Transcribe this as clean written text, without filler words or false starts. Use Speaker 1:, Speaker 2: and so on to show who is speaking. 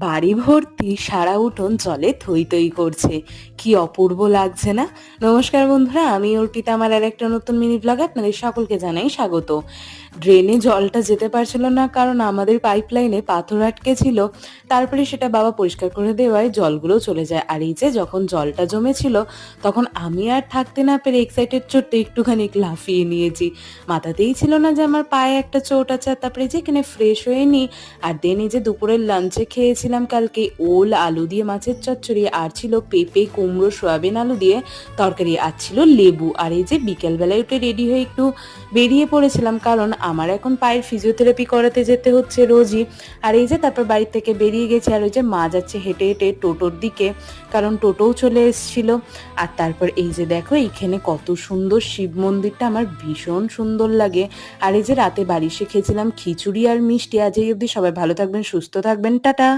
Speaker 1: বাড়ি ভর্তি সারা উঠোন জলে থই থই করছে। কি অপূর্ব লাগছে না? নমস্কার বন্ধুরা, আমি অর্পিতা। আমার আর একটা নতুন মিনি ব্লগ আপনাদের সকলকে জানাই স্বাগত। ড্রেনে জলটা যেতে পারছিল না, কারণ আমাদের পাইপ লাইনে পাথর আটকে ছিল। তারপরে সেটা বাবা পরিষ্কার করে দেওয়ায় জলগুলো চলে যায়। আর এই যে যখন জলটা জমেছিল, তখন আমি আর থাকতে না পেরে এক্সাইটেড চোটে একটুখানি লাফিয়ে নিয়েছি। মাথাতেই ছিল না যে আমার পায়ে একটা চোট আছে। আর তারপরে যে এখানে ফ্রেশ হয়ে নিই। আর দেন এই যে দুপুরের লাঞ্চে খেয়েছিলাম কালকে ওল আলু দিয়ে মাছের চচ্চড়ি, আর ছিল পেঁপে কুমড়ো সয়াবিন আলু দিয়ে তরকারি, আর ছিল লেবু। আর এই যে বিকেলবেলায় উঠে রেডি হয়ে একটু বেরিয়ে পড়েছিলাম, কারণ আমার এখন পায়ের ফিজিওথেরাপি করাতে যেতে হচ্ছে রোজই। আর এই যে তারপর বাড়ি থেকে বেরিয়ে গেছি, আর ওই যে মা যাচ্ছে হেঁটে হেঁটে টোটোর দিকে, কারণ টোটোও চলে এসেছিল। আর তারপর এই যে দেখো এইখানে কত সুন্দর শিব মন্দিরটা, আমার ভীষণ সুন্দর লাগে। আর এই যে রাতে বাড়ি এসে খেয়েছিলাম খিচুড়ি আর মিষ্টি। আজ এই অবধি, সবাই ভালো থাকবেন, সুস্থ থাকবেন, টাটা।